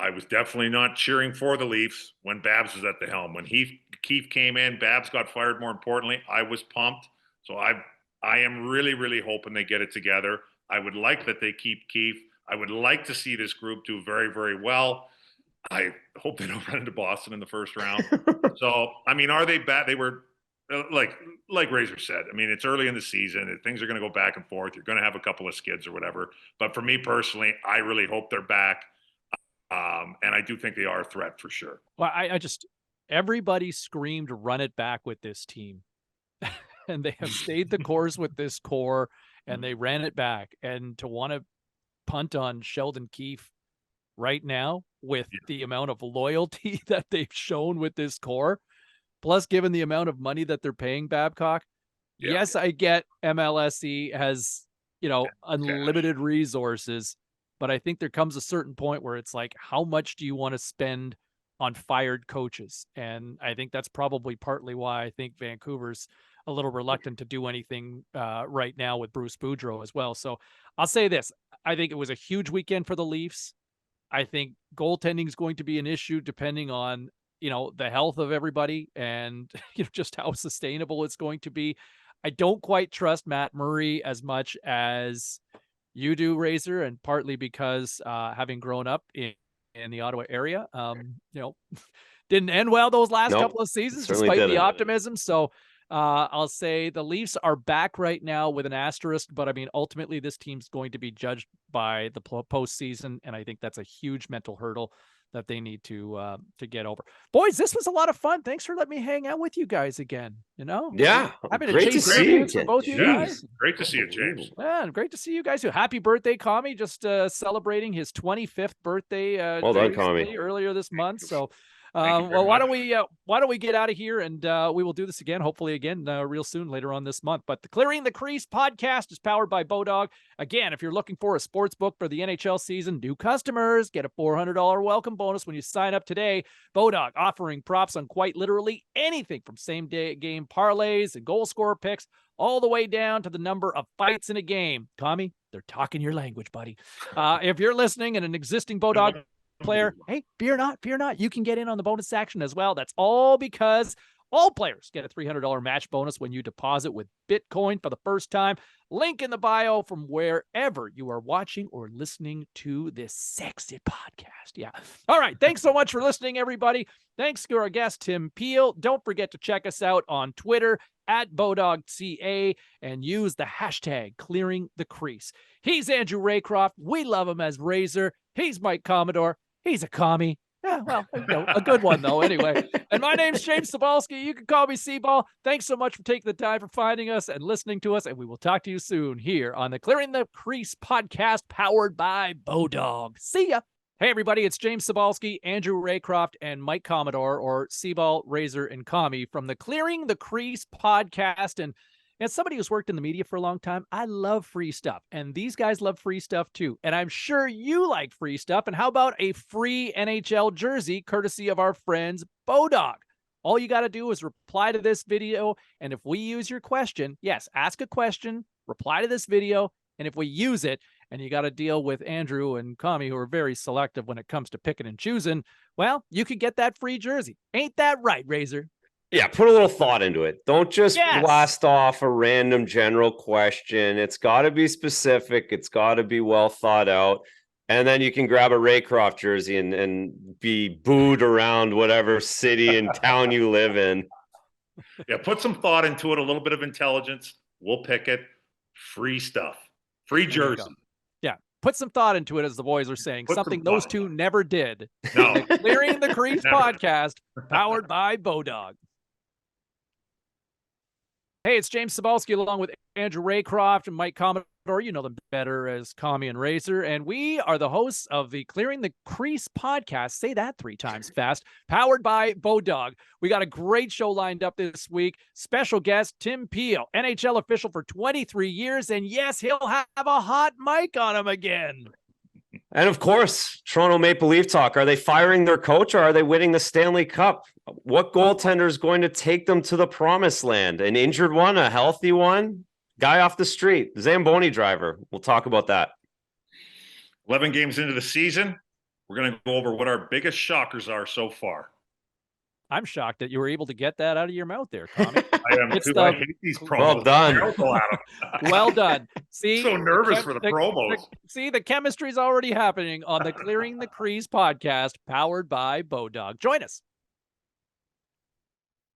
I was definitely not cheering for the Leafs when Babs was at the helm. When Keefe came in, Babs got fired, more importantly. I was pumped. So I am really, really hoping they get it together. I would like that they keep Keefe. I would like to see this group do very, very well. I hope they don't run into Boston in the first round. So, I mean, are they bad? They were, like Razor said, I mean, it's early in the season. Things are going to go back and forth. You're going to have a couple of skids or whatever. But for me personally, I really hope they're back. And I do think they are a threat for sure. Well, everybody screamed, run it back with this team. And they have stayed the course with this core, and they ran it back. And to want to punt on Sheldon Keefe right now with the amount of loyalty that they've shown with this core, plus given the amount of money that they're paying Babcock, yes, I get MLSE has, unlimited resources, but I think there comes a certain point where it's like, how much do you want to spend on fired coaches? And I think that's probably partly why I think Vancouver's a little reluctant to do anything right now with Bruce Boudreau as well. So I'll say this. I think it was a huge weekend for the Leafs. I think goaltending is going to be an issue depending on, the health of everybody and just how sustainable it's going to be. I don't quite trust Matt Murray as much as you do, Razor, and partly because having grown up in the Ottawa area, didn't end well those last couple of seasons, despite the optimism. So I'll say the Leafs are back right now with an asterisk, but I mean, ultimately this team's going to be judged by the postseason. And I think that's a huge mental hurdle that they need to get over. Boys, this was a lot of fun. Thanks for letting me hang out with you guys again. Yeah, great to see you. For both you guys. Great to see you, James. Yeah, great to see you guys. Happy birthday, Commie! Just celebrating his 25th birthday. Well done, Commie. Earlier this month. So. Well, why don't we get out of here, and we will do this again, hopefully again, real soon later on this month. But the Clearing the Crease podcast is powered by BODOG. Again, if you're looking for a sports book for the NHL season, new customers get a $400 welcome bonus when you sign up today. BODOG offering props on quite literally anything from same day game parlays and goal scorer picks, all the way down to the number of fights in a game. Commie, they're talking your language, buddy. If you're listening and an existing BODOG player, hey, fear not, you can get in on the bonus action as well. That's all because all players get a $300 match bonus when you deposit with Bitcoin for the first time. Link in the bio from wherever you are watching or listening to this sexy podcast. Yeah. All right. Thanks so much for listening, everybody. Thanks to our guest, Tim Peele. Don't forget to check us out on Twitter at BODOG.EU and use the hashtag Clearing the Crease. He's Andrew Raycroft. We love him as Razor. He's Mike Commodore. He's a commie, Yeah, well, a good one though. Anyway, and my name's James Cybulski. You can call me C-Ball. Thanks so much for taking the time for finding us and listening to us, and we will talk to you soon here on the Clearing the Crease podcast, powered by BODOG. See ya. Hey everybody, it's James Cybulski, Andrew Raycroft, and Mike Commodore, or C-Ball, Razor, and Commie from the Clearing the Crease podcast. And as somebody who's worked in the media for a long time, I love free stuff. And these guys love free stuff too. And I'm sure you like free stuff. And how about a free NHL jersey courtesy of our friends BODOG? All you got to do is reply to this video. And if we use your question, yes, ask a question, reply to this video. And if we use it, and you got to deal with Andrew and Commie, who are very selective when it comes to picking and choosing, well, you could get that free jersey. Ain't that right, Razor? Yeah, put a little thought into it. Don't just blast off a random general question. It's got to be specific. It's got to be well thought out. And then you can grab a Raycroft jersey and be booed around whatever city and town you live in. Yeah, put some thought into it, a little bit of intelligence. We'll pick it. Free stuff. Free jersey. Yeah, put some thought into it, as the boys are saying. Something those two never did. No. The Clearing the Crease podcast, powered by BODOG. Hey, it's James Cybulski along with Andrew Raycroft and Mike Commodore. You know them better as Commie and Razor. And we are the hosts of the Clearing the Crease podcast. Say that 3 times fast. Powered by BODOG. We got a great show lined up this week. Special guest, Tim Peele, NHL official for 23 years. And yes, he'll have a hot mic on him again. And of course, Toronto Maple Leaf talk. Are they firing their coach or are they winning the Stanley Cup? What goaltender is going to take them to the promised land? An injured one, a healthy one, guy off the street, Zamboni driver. We'll talk about that. 11 games into the season, we're going to go over what our biggest shockers are so far. I'm shocked that you were able to get that out of your mouth there, Commie. I am too. I hate these promos. Well done. Well done. See, so nervous for the promos. See, the chemistry is already happening on the Clearing the Crease podcast, powered by BODOG. Join us.